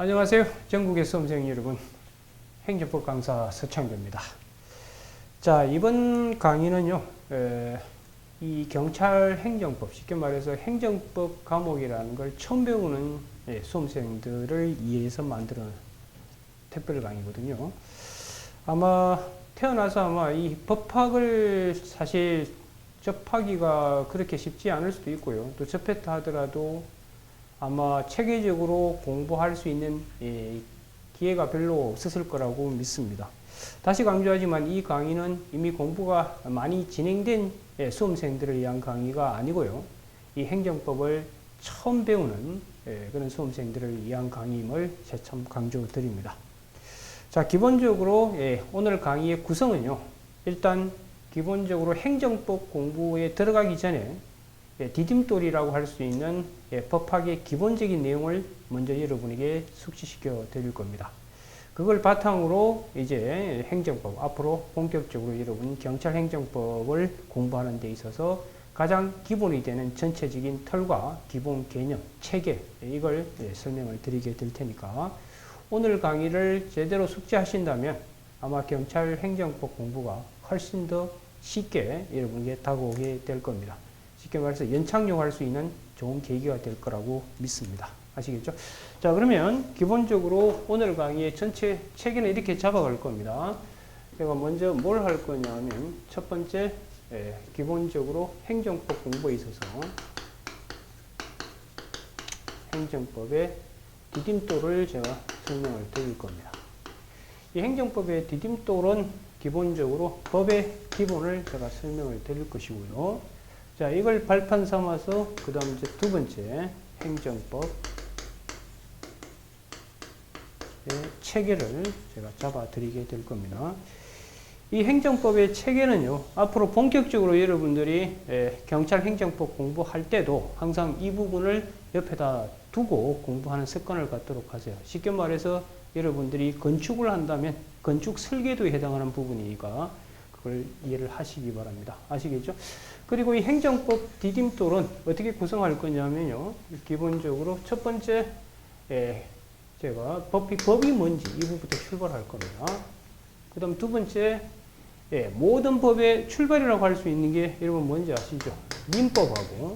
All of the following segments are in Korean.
안녕하세요. 전국의 수험생 여러분. 행정법 강사 서창규입니다. 자, 이번 강의는요, 이 경찰 행정법, 쉽게 말해서 행정법 과목이라는 걸 처음 배우는 수험생들을 위해서 만드는 특별 강의거든요. 아마 태어나서 아마 이 법학을 사실 접하기가 그렇게 쉽지 않을 수도 있고요. 또 접했다 하더라도 아마 체계적으로 공부할 수 있는 기회가 별로 없었을 거라고 믿습니다. 다시 강조하지만 이 강의는 이미 공부가 많이 진행된 수험생들을 위한 강의가 아니고요. 이 행정법을 처음 배우는 그런 수험생들을 위한 강의임을 재참 강조드립니다. 자, 기본적으로 오늘 강의의 구성은요. 일단 기본적으로 행정법 공부에 들어가기 전에 디딤돌이라고 할 수 있는 법학의 기본적인 내용을 먼저 여러분에게 숙지시켜 드릴 겁니다. 그걸 바탕으로 이제 행정법, 앞으로 본격적으로 여러분 경찰 행정법을 공부하는 데 있어서 가장 기본이 되는 전체적인 틀과 기본 개념, 체계, 이걸 설명을 드리게 될 테니까 오늘 강의를 제대로 숙지하신다면 아마 경찰 행정법 공부가 훨씬 더 쉽게 여러분에게 다가오게 될 겁니다. 쉽게 말해서 연착륙할 수 있는 좋은 계기가 될 거라고 믿습니다. 아시겠죠? 자, 그러면 기본적으로 오늘 강의의 전체 체계는 이렇게 잡아갈 겁니다. 제가 먼저 뭘 할 거냐면 첫 번째 기본적으로 행정법 공부에 있어서 행정법의 디딤돌을 제가 설명을 드릴 겁니다. 이 행정법의 디딤돌은 기본적으로 법의 기본을 제가 설명을 드릴 것이고요. 자, 이걸 발판 삼아서 그 다음 이제 두 번째 행정법 체계를 제가 잡아 드리게 될 겁니다. 이 행정법의 체계는요, 앞으로 본격적으로 여러분들이 경찰 행정법 공부할 때도 항상 이 부분을 옆에다 두고 공부하는 습관을 갖도록 하세요. 쉽게 말해서 여러분들이 건축을 한다면 건축 설계도에 해당하는 부분이니까 그걸 이해를 하시기 바랍니다. 아시겠죠? 그리고 이 행정법 디딤돌은 어떻게 구성할 거냐면요. 기본적으로 첫 번째 제가 법이 뭔지 이 부분부터 출발할 겁니다. 그 다음 두 번째 모든 법의 출발이라고 할 수 있는 게 여러분 뭔지 아시죠? 민법하고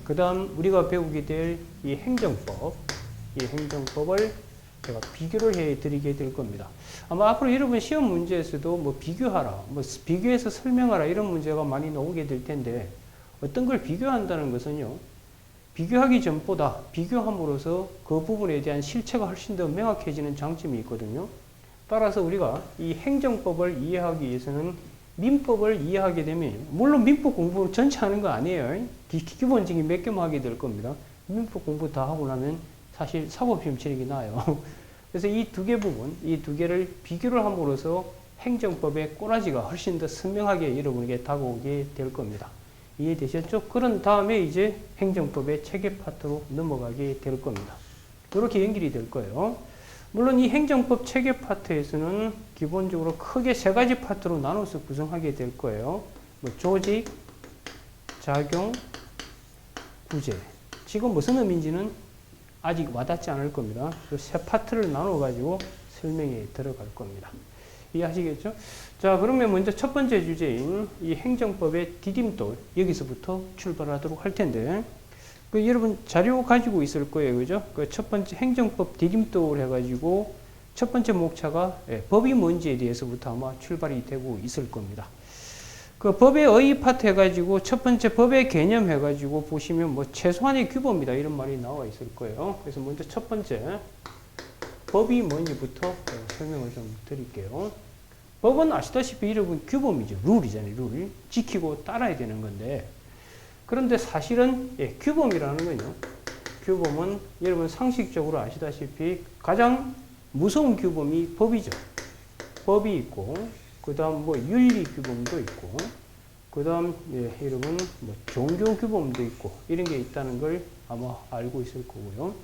그 다음 우리가 배우게 될 이 행정법, 이 행정법을 제가 비교를 해 드리게 될 겁니다. 아마 앞으로 여러분 시험 문제에서도 뭐 비교하라, 뭐 비교해서 설명하라 이런 문제가 많이 나오게 될 텐데 어떤 걸 비교한다는 것은요. 비교하기 전보다 비교함으로써 그 부분에 대한 실체가 훨씬 더 명확해지는 장점이 있거든요. 따라서 우리가 이 행정법을 이해하기 위해서는 민법을 이해하게 되면 물론 민법 공부 전체 하는 거 아니에요. 기본적인 몇 개만 하게 될 겁니다. 민법 공부 다 하고 나면 사실 사법시험 치르기 나요. 그래서 이 두 개 부분, 이 두 개를 비교를 함으로써 행정법의 꼬라지가 훨씬 더 선명하게 여러분에게 다가오게 될 겁니다. 이해되셨죠? 그런 다음에 이제 행정법의 체계 파트로 넘어가게 될 겁니다. 이렇게 연결이 될 거예요. 물론 이 행정법 체계 파트에서는 기본적으로 크게 세 가지 파트로 나눠서 구성하게 될 거예요. 뭐 조직, 작용, 구제. 지금 무슨 의미인지는 아직 와닿지 않을 겁니다. 그 세 파트를 나눠가지고 설명에 들어갈 겁니다. 이해하시겠죠? 자, 그러면 먼저 첫 번째 주제인 이 행정법의 디딤돌, 여기서부터 출발하도록 할 텐데, 여러분 자료 가지고 있을 거예요. 그죠? 그 첫 번째 행정법 디딤돌 해가지고 첫 번째 목차가 법이 뭔지에 대해서부터 아마 출발이 되고 있을 겁니다. 그 법의 어휘 파트 해가지고 첫 번째 법의 개념 해가지고 보시면 뭐 최소한의 규범이다 이런 말이 나와 있을 거예요. 그래서 먼저 첫 번째 법이 뭔지부터 설명을 좀 드릴게요. 법은 아시다시피 여러분 규범이죠. 룰이잖아요. 룰. 지키고 따라야 되는 건데 그런데 사실은 규범이라는 건요. 규범은 여러분 상식적으로 아시다시피 가장 무서운 규범이 법이죠. 법이 있고 그 다음 뭐 윤리 규범도 있고 그 다음 여러분 뭐 종교 규범도 있고 이런 게 있다는 걸 아마 알고 있을 거고요.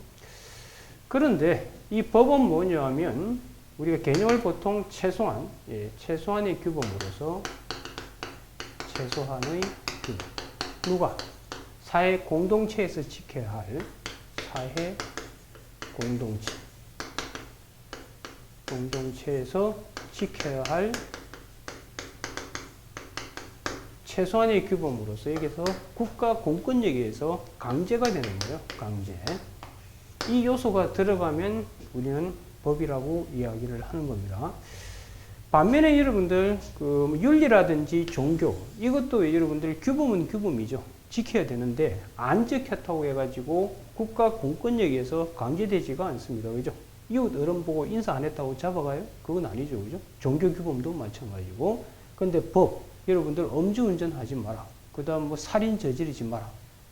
그런데 이 법은 뭐냐 하면 우리가 개념을 보통 최소한의 규범으로서 최소한의 규범. 누가? 사회 공동체에서 지켜야 할 사회 공동체에서 지켜야 할 최소한의 규범으로서 여기서 국가 공권력에 의해서 강제가 되는 거예요. 강제. 이 요소가 들어가면 우리는 법이라고 이야기를 하는 겁니다. 반면에 여러분들 그 윤리라든지 종교 이것도 여러분들 규범은 규범이죠. 지켜야 되는데 안 지켰다고 해가지고 국가 공권력에 의해서 강제되지가 않습니다. 그죠? 이웃 어른 보고 인사 안 했다고 잡아가요? 그건 아니죠. 그죠? 종교 규범도 마찬가지고. 근데 법, 여러분들 음주운전 하지 마라. 그 다음 뭐 살인 저지르지 마라.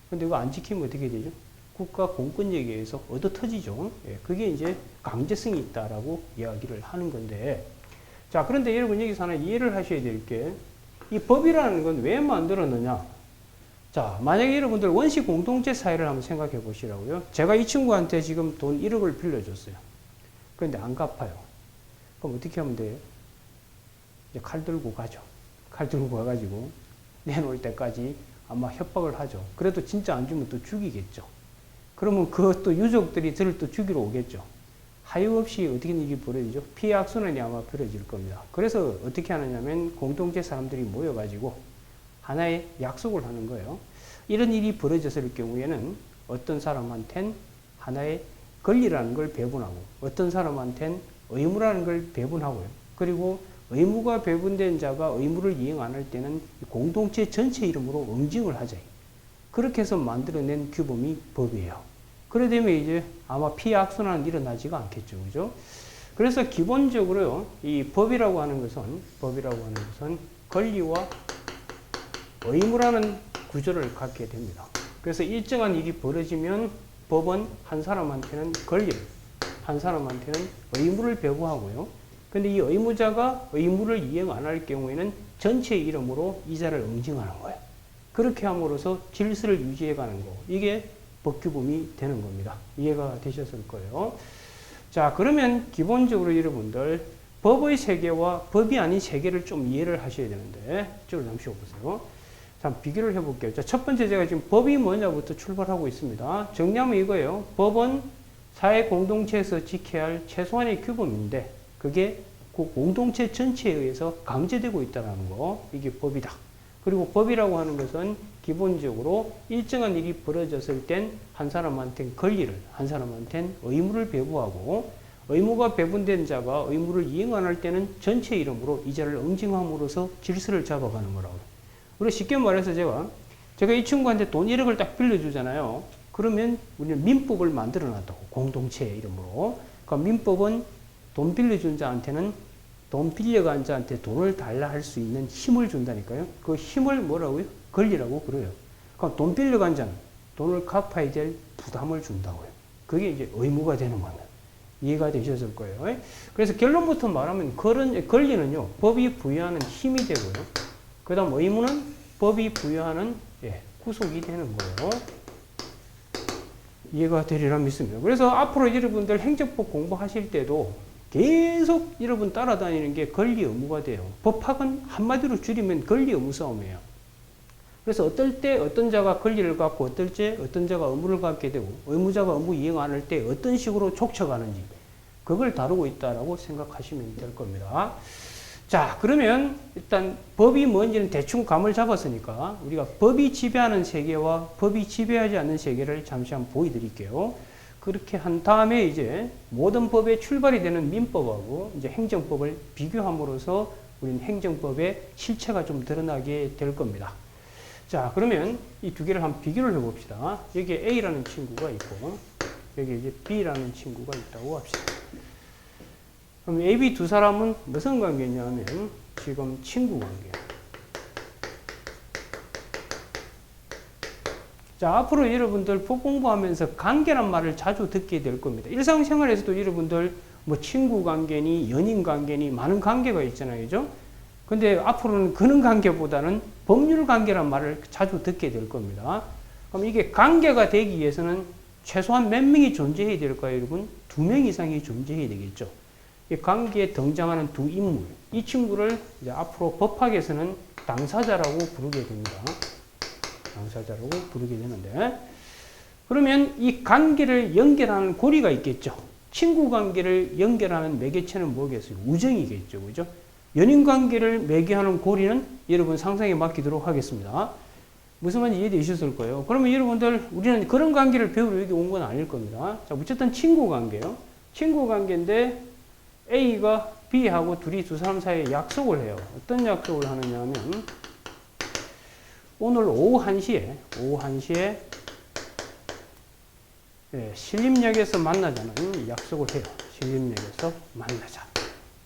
근데 이거 안 지키면 어떻게 되죠? 국가 공권력에 의해서 얻어 터지죠. 예, 그게 이제 강제성이 있다라고 이야기를 하는 건데. 자, 그런데 여러분 여기서 하나 이해를 하셔야 될 게, 이 법이라는 건 왜 만들었느냐? 자, 만약에 여러분들 원시 공동체 사회를 한번 생각해 보시라고요. 제가 이 친구한테 지금 돈 1억을 빌려줬어요. 그런데 안 갚아요. 그럼 어떻게 하면 돼요? 이제 칼 들고 가죠. 칼 들고 가가지고 내놓을 때까지 아마 협박을 하죠. 그래도 진짜 안 주면 또 죽이겠죠. 그러면 그것도 유족들이 저를 또 죽이러 오겠죠. 하염없이 어떻게 일이 벌어지죠? 피해 악순환이 아마 벌어질 겁니다. 그래서 어떻게 하느냐면 공동체 사람들이 모여가지고 하나의 약속을 하는 거예요. 이런 일이 벌어졌을 경우에는 어떤 사람한텐 하나의 권리라는 걸 배분하고 어떤 사람한텐 의무라는 걸 배분하고요. 그리고 의무가 배분된 자가 의무를 이행 안 할 때는 공동체 전체 이름으로 응징을 하자. 그렇게 해서 만들어낸 규범이 법이에요. 그래 되면 이제 아마 피해 악순환은 일어나지가 않겠죠. 그죠? 그래서 기본적으로 이 법이라고 하는 것은 권리와 의무라는 구조를 갖게 됩니다. 그래서 일정한 일이 벌어지면 법은 한 사람한테는 권리를, 한 사람한테는 의무를 배부하고요. 근데 이 의무자가 의무를 이행 안 할 경우에는 전체 이름으로 이자를 응징하는 거예요. 그렇게 함으로써 질서를 유지해 가는 거. 이게 법규범이 되는 겁니다. 이해가 되셨을 거예요. 자, 그러면 기본적으로 여러분들 법의 세계와 법이 아닌 세계를 좀 이해를 하셔야 되는데 이쪽으로 잠시 오보세요. 자, 비교를 해볼게요. 자, 첫 번째 제가 지금 법이 뭐냐부터 출발하고 있습니다. 정리하면 이거예요. 법은 사회 공동체에서 지켜야 할 최소한의 규범인데 그게 그 공동체 전체에 의해서 강제되고 있다는 거. 이게 법이다. 그리고 법이라고 하는 것은 기본적으로 일정한 일이 벌어졌을 땐 한 사람한테는 권리를, 한 사람한테는 의무를 배부하고 의무가 배분된 자가 의무를 이행 안 할 때는 전체 이름으로 이자를 응징함으로써 질서를 잡아가는 거라고. 그리고 쉽게 말해서 제가 이 친구한테 돈 1억을 딱 빌려주잖아요. 그러면 우리는 민법을 만들어 놨다고. 공동체 이름으로. 그러니까 민법은 돈 빌려준 자한테는 돈 빌려간 자한테 돈을 달라 할 수 있는 힘을 준다니까요. 그 힘을 뭐라고요? 권리라고 그래요. 그러니까 돈 빌려간 자는 돈을 갚아야 될 부담을 준다고요. 그게 이제 의무가 되는 겁니다. 이해가 되셨을 거예요. 그래서 결론부터 말하면 권리는요, 법이 부여하는 힘이 되고요. 그 다음 의무는 법이 부여하는 구속이 되는 거예요. 이해가 되리라 믿습니다. 그래서 앞으로 여러분들 행정법 공부하실 때도 계속 여러분 따라다니는 게 권리 의무가 돼요. 법학은 한마디로 줄이면 권리 의무 싸움이에요. 그래서 어떨 때 어떤 자가 권리를 갖고 어떨 때 어떤 자가 의무를 갖게 되고 의무자가 의무 이행 안 할 때 어떤 식으로 촉척하는지 그걸 다루고 있다라고 생각하시면 될 겁니다. 자, 그러면 일단 법이 뭔지는 대충 감을 잡았으니까 우리가 법이 지배하는 세계와 법이 지배하지 않는 세계를 잠시 한번 보여드릴게요. 그렇게 한 다음에 이제 모든 법의 출발이 되는 민법하고 이제 행정법을 비교함으로써 우리는 행정법의 실체가 좀 드러나게 될 겁니다. 자, 그러면 이 두 개를 한번 비교를 해봅시다. 여기에 A라는 친구가 있고 여기 이제 B라는 친구가 있다고 합시다. 그럼 A, B 두 사람은 무슨 관계냐면 지금 친구 관계예요. 자, 앞으로 여러분들 법 공부하면서 관계란 말을 자주 듣게 될 겁니다. 일상생활에서도 여러분들 뭐 친구 관계니 연인 관계니 많은 관계가 있잖아요. 그죠? 근데 앞으로는 그런 관계보다는 법률 관계란 말을 자주 듣게 될 겁니다. 그럼 이게 관계가 되기 위해서는 최소한 몇 명이 존재해야 될까요, 여러분? 2명 이상이 존재해야 되겠죠. 이 관계에 등장하는 두 인물, 이 친구를 이제 앞으로 법학에서는 당사자라고 부르게 됩니다. 당사자라고 부르게 되는데, 그러면 이 관계를 연결하는 고리가 있겠죠. 친구 관계를 연결하는 매개체는 뭐겠어요? 우정이겠죠. 그죠? 연인 관계를 매개하는 고리는 여러분 상상에 맡기도록 하겠습니다. 무슨 말인지 이해되셨을 거예요. 그러면 여러분들, 우리는 그런 관계를 배우러 여기 온 건 아닐 겁니다. 자, 어쨌든 친구 관계요. 친구 관계인데 A가 B하고 둘이 두 사람 사이에 약속을 해요. 어떤 약속을 하느냐 하면, 오늘 오후 1시에 신림역에서 만나자는 약속을 해요. 신림역에서 만나자.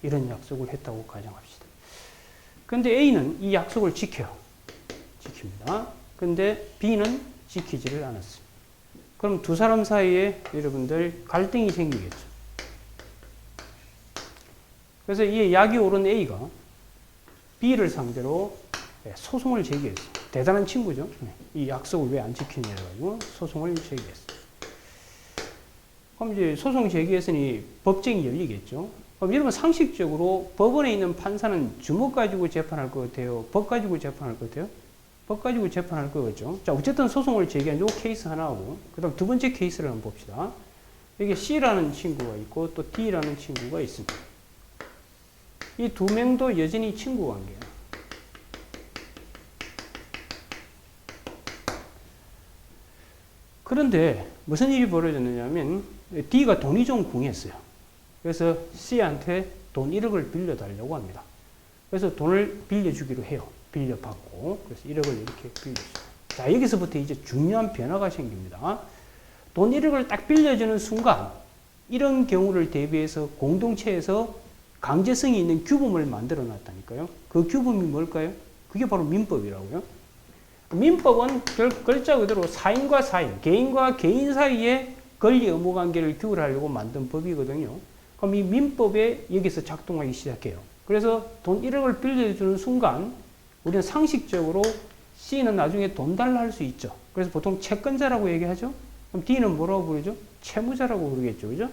이런 약속을 했다고 가정합시다. 근데 A는 이 약속을 지킵니다. 근데 B는 지키지를 않았어요. 그럼 두 사람 사이에 여러분들 갈등이 생기겠죠. 그래서 이 약이 오른 A가 B를 상대로 소송을 제기했어요. 대단한 친구죠. 이 약속을 왜 안 지키냐 해가지고 소송을 제기했어요. 그럼 이제 소송 제기했으니 법정이 열리겠죠. 그럼 여러분 상식적으로 법원에 있는 판사는 주먹 가지고 재판할 것 같아요? 법 가지고 재판할 것 같아요? 법 가지고 재판할 거겠죠. 자, 어쨌든 소송을 제기한 요 케이스 하나하고, 그 다음 두 번째 케이스를 한번 봅시다. 여기 C라는 친구가 있고 또 D라는 친구가 있습니다. 이 두 명도 여전히 친구 관계예요. 그런데 무슨 일이 벌어졌느냐 하면 D가 돈이 좀 궁했어요. 그래서 C한테 돈 1억을 빌려달라고 합니다. 그래서 돈을 빌려주기로 해요. 빌려받고. 그래서 1억을 이렇게 빌려줘요. 자, 여기서부터 이제 중요한 변화가 생깁니다. 돈 1억을 딱 빌려주는 순간, 이런 경우를 대비해서 공동체에서 강제성이 있는 규범을 만들어 놨다니까요. 그 규범이 뭘까요? 그게 바로 민법이라고요. 민법은 글자 그대로 사인과 사인, 개인과 개인 사이에 권리 의무 관계를 규율하려고 만든 법이거든요. 그럼 이 민법에 여기서 작동하기 시작해요. 그래서 돈 1억을 빌려주는 순간 우리는 상식적으로 C는 나중에 돈 달라 할 수 있죠. 그래서 보통 채권자라고 얘기하죠. 그럼 D는 뭐라고 부르죠? 채무자라고 부르겠죠. 그죠?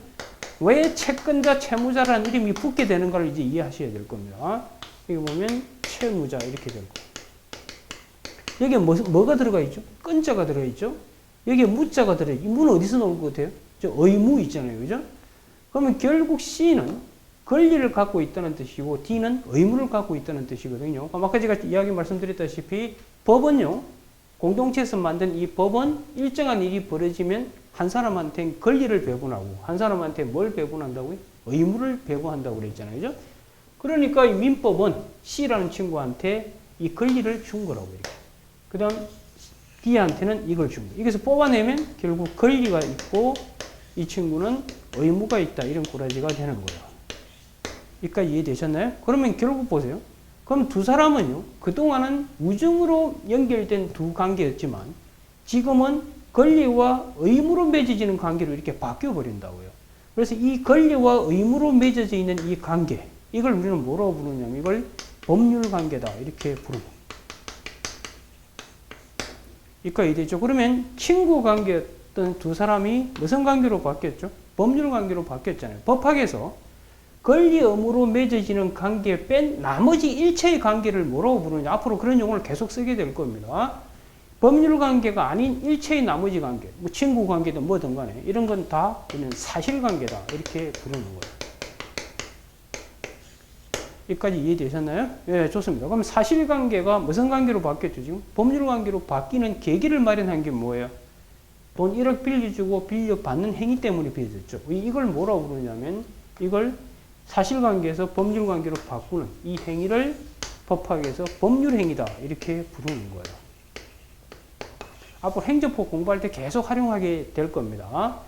왜 채권자, 채무자라는 이름이 붙게 되는가를 이제 이해하셔야 될 겁니다. 여기 보면 채무자 이렇게 될 거예요. 여기에 뭐가 들어가 있죠? 건자가 들어가 있죠? 여기에 무자가 들어가 있죠? 이 무는 어디서 나올 것 같아요? 저 의무 있잖아요. 그죠? 그러면 결국 C는 권리를 갖고 있다는 뜻이고 D는 의무를 갖고 있다는 뜻이거든요. 아까 제가 이야기 말씀드렸다시피 법은요, 공동체에서 만든 이 법은 일정한 일이 벌어지면 한 사람한테 권리를 배분하고 한 사람한테 뭘 배분한다고요? 의무를 배분한다고 그랬잖아요. 그죠? 그러니까 이 민법은 C라는 친구한테 이 권리를 준 거라고 이렇게. 그 다음 D한테는 이걸 준 거예요. 여기서 뽑아내면 결국 권리가 있고 이 친구는 의무가 있다. 이런 꼬라지가 되는 거예요. 여기까지 이해되셨나요? 그러면 결국 보세요. 그럼 두 사람은요, 그동안은 우정으로 연결된 두 관계였지만 지금은 권리와 의무로 맺어지는 관계로 이렇게 바뀌어 버린다고요. 그래서 이 권리와 의무로 맺어져 있는 이 관계, 이걸 우리는 뭐라고 부르냐면 이걸 법률 관계다. 이렇게 부릅니다. 여기까지 이해되죠? 그러면 친구 관계였던 두 사람이 무슨 관계로 바뀌었죠? 법률 관계로 바뀌었잖아요. 법학에서 권리 의무로 맺어지는 관계 뺀 나머지 일체의 관계를 뭐라고 부르냐. 앞으로 그런 용어를 계속 쓰게 될 겁니다. 법률 관계가 아닌 일체의 나머지 관계, 뭐 친구 관계든 뭐든 간에 이런 건 다 그냥 사실관계다. 이렇게 부르는 거예요. 여기까지 이해되셨나요? 예, 좋습니다. 그럼 사실관계가 무슨 관계로 바뀌었죠? 지금 법률 관계로 바뀌는 계기를 마련한 게 뭐예요? 돈 1억 빌려주고 빌려받는 행위 때문에 빚었죠. 이걸 뭐라고 부르냐면 이걸 사실관계에서 법률관계로 바꾸는 이 행위를 법학에서 법률행위다. 이렇게 부르는 거예요. 앞으로 행정법 공부할 때 계속 활용하게 될 겁니다.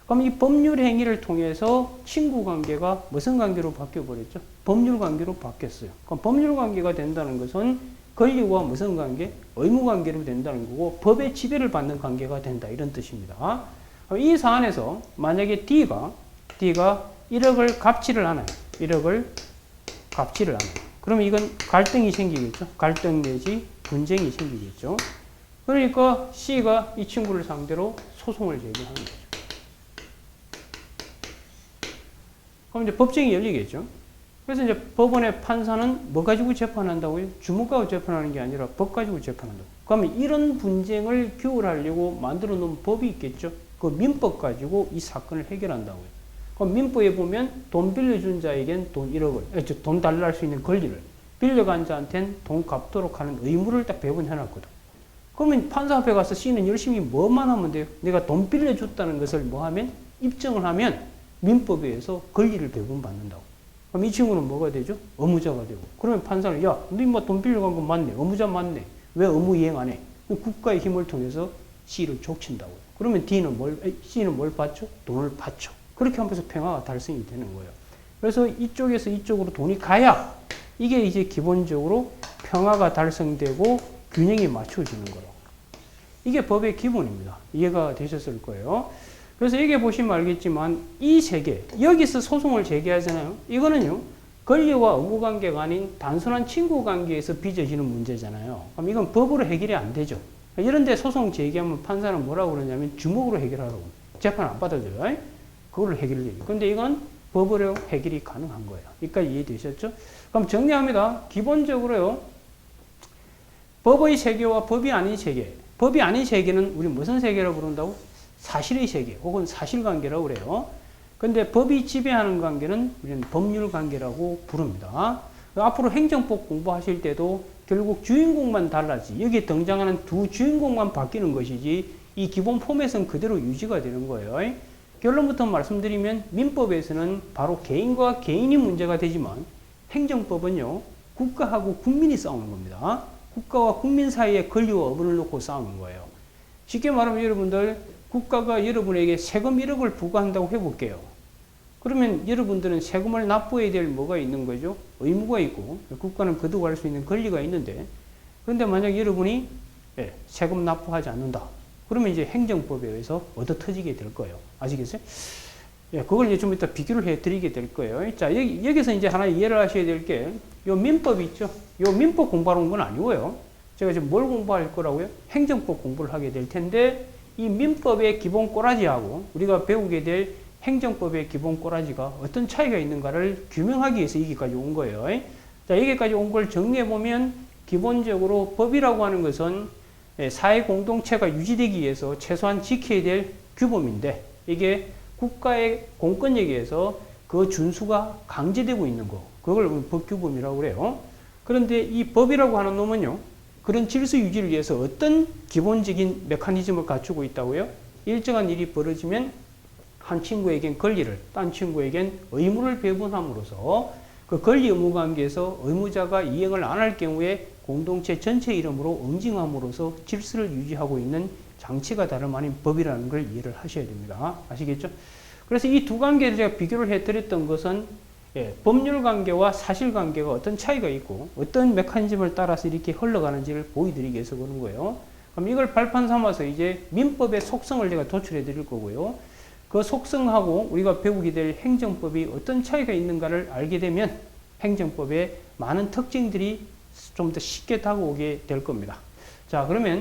그럼 이 법률행위를 통해서 친구관계가 무슨 관계로 바뀌어버렸죠? 법률관계로 바뀌었어요. 그럼 법률관계가 된다는 것은 권리와 무슨 관계? 의무관계로 된다는 거고 법의 지배를 받는 관계가 된다. 이런 뜻입니다. 이 사안에서 만약에 D가 1억을 갚지를 않아요. 1억을 갚지를 않아요. 그러면 이건 갈등이 생기겠죠. 갈등 내지 분쟁이 생기겠죠. 그러니까 C가 이 친구를 상대로 소송을 제기하는 거죠. 그럼 이제 법정이 열리겠죠. 그래서 이제 법원의 판사는 뭐 가지고 재판한다고요? 주먹 가지고 재판하는 게 아니라 법 가지고 재판한다고. 그러면 이런 분쟁을 규율하려고 만들어 놓은 법이 있겠죠. 그 민법 가지고 이 사건을 해결한다고요. 그럼 민법에 보면 돈 빌려준 자에겐 돈 1억을, 돈 달라 할 수 있는 권리를, 빌려간 자한테는 돈 갚도록 하는 의무를 딱 배분해놨거든. 그러면 판사 앞에 가서 C는 열심히 뭐만 하면 돼요? 내가 돈 빌려줬다는 것을 뭐 하면? 입증을 하면 민법에 의해서 권리를 배분받는다고. 그럼 이 친구는 뭐가 되죠? 의무자가 되고. 그러면 판사는, 야, 너 뭐 돈 빌려간 거 맞네. 의무자 맞네. 왜 의무 이행 안 해? 국가의 힘을 통해서 C를 족친다고요. 그러면 C는 뭘 받죠? 돈을 받죠. 그렇게 하면서 평화가 달성이 되는 거예요. 그래서 이쪽에서 이쪽으로 돈이 가야 이게 이제 기본적으로 평화가 달성되고 균형이 맞춰지는 거라고. 이게 법의 기본입니다. 이해가 되셨을 거예요. 그래서 여기 보시면 알겠지만 이 세계, 여기서 소송을 제기하잖아요. 이거는요, 권리와 의무 관계가 아닌 단순한 친구 관계에서 빚어지는 문제잖아요. 그럼 이건 법으로 해결이 안 되죠. 이런 데 소송 제기하면 판사는 뭐라고 그러냐면 주먹으로 해결하라고. 재판 안 받아줘요. 그걸로 해결해요. 근데 이건 법으로 해결이 가능한 거예요. 여기까지 이해되셨죠? 그럼 정리합니다. 기본적으로요, 법의 세계와 법이 아닌 세계. 법이 아닌 세계는 우리 무슨 세계라고 부른다고? 사실의 세계 혹은 사실관계라고 그래요. 근데 법이 지배하는 관계는 우리는 법률관계라고 부릅니다. 앞으로 행정법 공부하실 때도 결국 주인공만 달라지, 여기에 등장하는 두 주인공만 바뀌는 것이지 이 기본 포맷은 그대로 유지가 되는 거예요. 결론부터 말씀드리면 민법에서는 바로 개인과 개인이 문제가 되지만 행정법은요, 국가하고 국민이 싸우는 겁니다. 국가와 국민 사이에 권리와 의무를 놓고 싸우는 거예요. 쉽게 말하면 여러분들, 국가가 여러분에게 세금 1억을 부과한다고 해볼게요. 그러면 여러분들은 세금을 납부해야 될 뭐가 있는 거죠? 의무가 있고, 국가는 거두고 갈 수 있는 권리가 있는데, 그런데 만약 여러분이 세금 납부하지 않는다. 그러면 이제 행정법에 의해서 얻어 터지게 될 거예요. 아시겠어요? 그걸 이제 좀 이따 비교를 해 드리게 될 거예요. 자, 여기서 이제 하나 이해를 하셔야 될 게, 요 민법이 있죠? 요 민법 공부하러 온 건 아니고요. 제가 지금 뭘 공부할 거라고요? 행정법 공부를 하게 될 텐데, 이 민법의 기본 꼬라지하고 우리가 배우게 될 행정법의 기본 꼬라지가 어떤 차이가 있는가를 규명하기 위해서 여기까지 온 거예요. 자, 여기까지 온 걸 정리해보면 기본적으로 법이라고 하는 것은 사회 공동체가 유지되기 위해서 최소한 지켜야 될 규범인데, 이게 국가의 공권력에 의해서 그 준수가 강제되고 있는 거, 그걸 법규범이라고 그래요. 그런데 이 법이라고 하는 놈은요, 그런 질서 유지를 위해서 어떤 기본적인 메커니즘을 갖추고 있다고요? 일정한 일이 벌어지면 한 친구에겐 권리를, 딴 친구에겐 의무를 배분함으로써 그 권리 의무 관계에서 의무자가 이행을 안 할 경우에 공동체 전체 이름으로 응징함으로써 질서를 유지하고 있는 장치가 다름 아닌 법이라는 걸 이해를 하셔야 됩니다. 아시겠죠? 그래서 이 두 관계를 제가 비교를 해드렸던 것은 법률 관계와 사실 관계가 어떤 차이가 있고 어떤 메커니즘을 따라서 이렇게 흘러가는지를 보여드리기 위해서 그런 거예요. 그럼 이걸 발판 삼아서 이제 민법의 속성을 제가 도출해 드릴 거고요. 그 속성하고 우리가 배우게 될 행정법이 어떤 차이가 있는가를 알게 되면 행정법의 많은 특징들이 좀 더 쉽게 다가오게 될 겁니다. 자, 그러면